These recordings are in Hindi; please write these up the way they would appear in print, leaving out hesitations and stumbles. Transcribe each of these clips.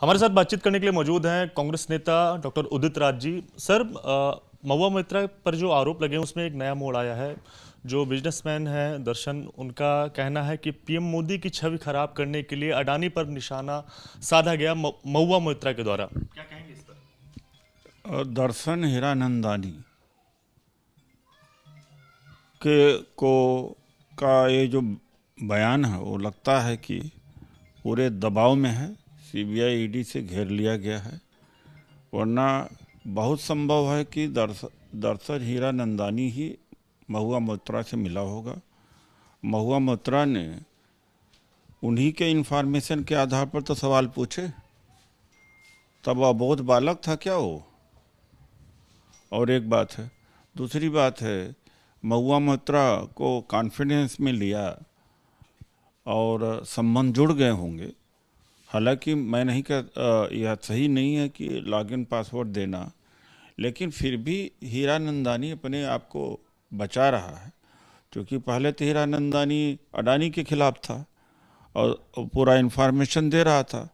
हमारे साथ बातचीत करने के लिए मौजूद हैं कांग्रेस नेता डॉक्टर उदित राज जी। सर, महुआ मोइत्रा पर जो आरोप लगे हैं उसमें एक नया मोड़ आया है। जो बिजनेसमैन हैं दर्शन, उनका कहना है कि पीएम मोदी की छवि खराब करने के लिए अडानी पर निशाना साधा गया महुआ मोइत्रा के द्वारा। क्या कहेंगे इस पर? दर्शन हीरानंदानी के को का ये जो बयान है वो लगता है कि पूरे दबाव में है। सीबीआई ईडी से घेर लिया गया है, वरना बहुत संभव है कि दरअसल हीरानंदानी ही महुआ मोइत्रा से मिला होगा। महुआ मोइत्रा ने उन्हीं के इन्फॉर्मेशन के आधार पर तो सवाल पूछे, तब अबोध बालक था क्या वो? और एक बात है, दूसरी बात है, महुआ मोइत्रा को कॉन्फिडेंस में लिया और संबंध जुड़ गए होंगे। हालांकि मैं नहीं कह यह सही नहीं है कि लॉगिन पासवर्ड देना, लेकिन फिर भी हीरानंदानी अपने आप को बचा रहा है, क्योंकि पहले तो हीरानंदानी अडानी के खिलाफ था और पूरा इन्फॉर्मेशन दे रहा था।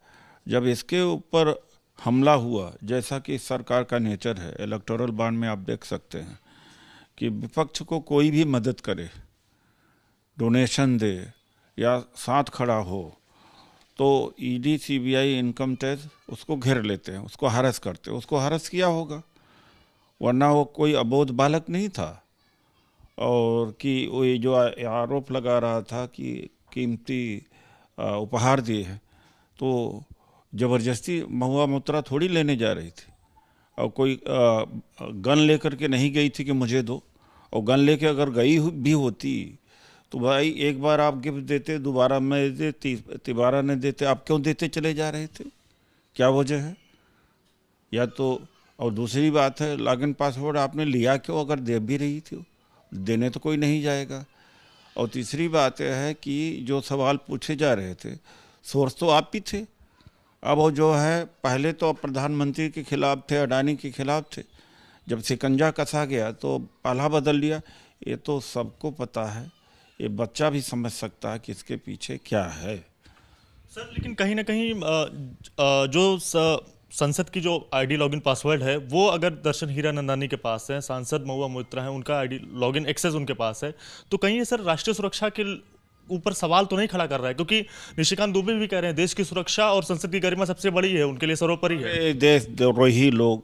जब इसके ऊपर हमला हुआ, जैसा कि सरकार का नेचर है, इलेक्टोरल बॉन्ड में आप देख सकते हैं कि विपक्ष को कोई भी मदद करे, डोनेशन दे या साथ खड़ा हो, तो ईडी, सीबीआई, इनकम टैक्स उसको घेर लेते हैं, उसको हरस करते हैं। उसको हरस किया होगा, वरना वो कोई अबोध बालक नहीं था। और कि वो ये जो आरोप लगा रहा था कि कीमती उपहार दिए हैं, तो ज़बरदस्ती महुआ मोइत्रा थोड़ी लेने जा रही थी। और कोई गन लेकर के नहीं गई थी कि मुझे दो। और गन लेके अगर गई भी होती तो भाई एक बार आप गिफ्ट देते, दोबारा मैं देते, तिबारा ने देते, आप क्यों देते चले जा रहे थे? क्या वजह है? या तो, और दूसरी बात है, लॉगिन पासवर्ड आपने लिया क्यों? अगर दे भी रही थी, देने तो कोई नहीं जाएगा। और तीसरी बात यह है कि जो सवाल पूछे जा रहे थे, सोर्स तो आप ही थे। अब वो जो है, पहले तो प्रधानमंत्री के खिलाफ थे, अडानी के खिलाफ थे, जब शिकंजा कसा गया तो पाला बदल लिया। ये तो सबको पता है, ये बच्चा भी समझ सकता है कि इसके पीछे क्या है। सर, लेकिन कहीं ना कहीं संसद की जो आईडी लॉगिन पासवर्ड है, वो अगर दर्शन हीरानंदानी के पास है, सांसद महुआ मोइत्रा है, उनका आईडी लॉगिन एक्सेस उनके पास है, तो कहीं ये सर राष्ट्रीय सुरक्षा के ऊपर सवाल तो नहीं खड़ा कर रहा है? क्योंकि निशिकांत दुबे भी कह रहे हैं देश की सुरक्षा और संसद की गरिमा सबसे बड़ी है, उनके लिए सर्वोपरि है। देशद्रोही लोग,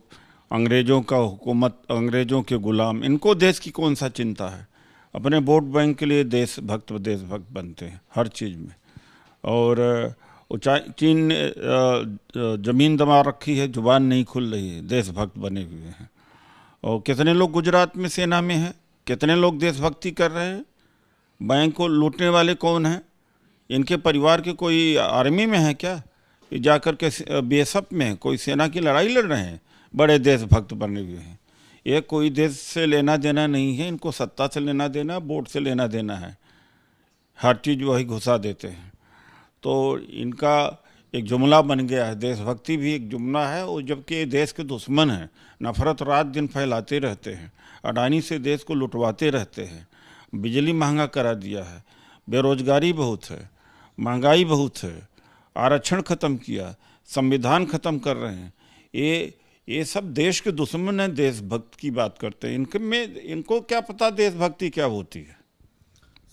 अंग्रेजों का हुकूमत, अंग्रेजों के गुलाम, इनको देश की कौन सा चिंता है? अपने वोट बैंक के लिए देशभक्त बनते हैं हर चीज़ में। और चीन ने जमीन दबा रखी है, जुबान नहीं खुल रही है, देशभक्त बने हुए हैं। और कितने लोग गुजरात में सेना में हैं, कितने लोग देशभक्ति कर रहे हैं? बैंक को लूटने वाले कौन हैं? इनके परिवार के कोई आर्मी में है क्या? ये जाकर के बीएसएफ में कोई सेना की लड़ाई लड़ रहे हैं? बड़े देशभक्त बने हुए हैं। ये कोई देश से लेना देना नहीं है, इनको सत्ता से लेना देना, वोट से लेना देना है। हर चीज़ वही घुसा देते हैं। तो इनका एक जुमला बन गया है, देशभक्ति भी एक जुमला है। और जबकि ये देश के दुश्मन हैं, नफरत रात दिन फैलाते रहते हैं, अडानी से देश को लुटवाते रहते हैं, बिजली महंगा करा दिया है, बेरोजगारी बहुत है, महंगाई बहुत है, आरक्षण ख़त्म किया, संविधान ख़त्म कर रहे हैं। ये सब देश के दुश्मन हैं, देशभक्त की बात करते हैं। इनको क्या पता देशभक्ति क्या होती है?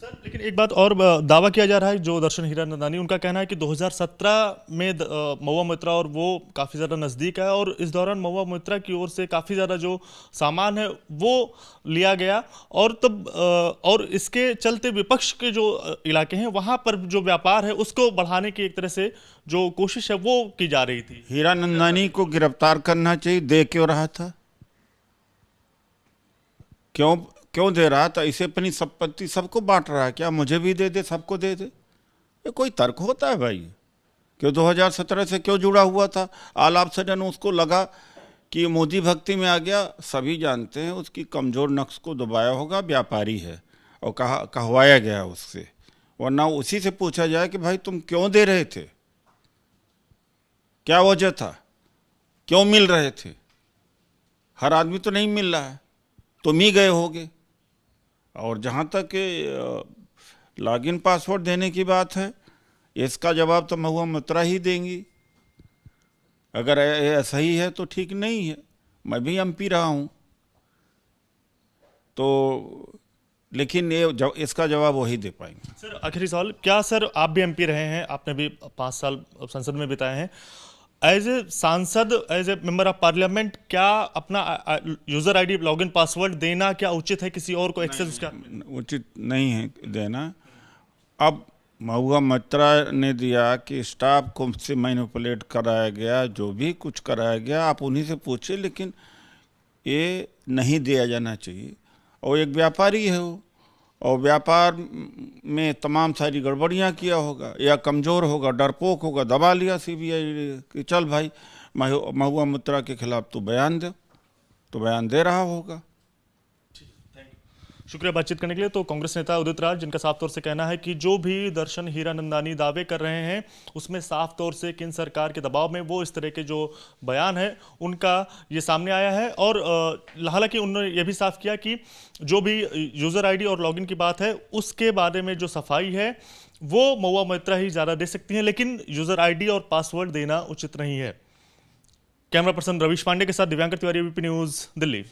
सर, लेकिन एक बात और दावा किया जा रहा है, जो दर्शन हीरानंदानी, उनका कहना है कि 2017 में महुआ मोइत्रा और वो काफ़ी ज़्यादा नज़दीक है, और इस दौरान महुआ मोइत्रा की ओर से काफ़ी ज़्यादा जो सामान है वो लिया गया, और तब और इसके चलते विपक्ष के जो इलाके हैं वहाँ पर जो व्यापार है उसको बढ़ाने की एक तरह से जो कोशिश है वो की जा रही थी। हीरानंदानी को गिरफ्तार करना चाहिए। दे क्यों रहा था? क्यों दे रहा था? इसे अपनी संपत्ति सबको बांट रहा है क्या? मुझे भी दे दे, सबको दे दे। ये कोई तर्क होता है भाई? क्यों 2017 से क्यों जुड़ा हुआ था? ऑल ऑफ सडन उसको लगा कि मोदी भक्ति में आ गया। सभी जानते हैं उसकी कमज़ोर नक्श को दबाया होगा, व्यापारी है, और कहवाया गया उससे। वरना उसी से पूछा जाए कि भाई तुम क्यों दे रहे थे, क्या वजह था, क्यों मिल रहे थे? हर आदमी तो नहीं मिल रहा है, तुम ही गए होगे। और जहाँ तक लॉगिन पासवर्ड देने की बात है, इसका जवाब तो महुआ मोइत्रा ही देंगी। अगर ऐसा ही है तो ठीक नहीं है। मैं भी एमपी रहा हूँ, तो लेकिन इसका जवाब वही दे पाएंगे। सर आखिरी सवाल, क्या सर आप भी एमपी रहे हैं, आपने भी 5 साल संसद में बिताए हैं, एज ए सांसद, as a member of parliament, क्या अपना यूजर आईडी लॉगिन पासवर्ड देना क्या उचित है किसी और को एक्सेस उसका? उचित नहीं है देना। अब महुआ मोइत्रा ने दिया कि स्टाफ को से मैनिपुलेट कराया गया, जो भी कुछ कराया गया आप उन्हीं से पूछिए, लेकिन ये नहीं दिया जाना चाहिए। और एक व्यापारी है वो, और व्यापार में तमाम सारी गड़बड़ियाँ किया होगा, या कमज़ोर होगा, डरपोक होगा, दबा लिया सीबीआई कि चल भाई महुआ मोइत्रा के खिलाफ तो बयान दे, तो बयान दे रहा होगा। शुक्रिया बातचीत करने के लिए। तो कांग्रेस नेता उदित राज, जिनका साफ तौर से कहना है कि जो भी दर्शन हीरानंदानी दावे कर रहे हैं उसमें साफ तौर से केंद्र सरकार के दबाव में वो इस तरह के जो बयान है उनका ये सामने आया है। और हालांकि उन्होंने ये भी साफ किया कि जो भी यूज़र आईडी और लॉगिन की बात है उसके बारे में जो सफाई है वो महुआ मोइत्रा ही ज़्यादा दे सकती हैं, लेकिन यूज़र आईडी और पासवर्ड देना उचित नहीं है। कैमरा पर्सन रवीश पांडे के साथ दिव्यांकर तिवारी, एबीपी न्यूज़, दिल्ली।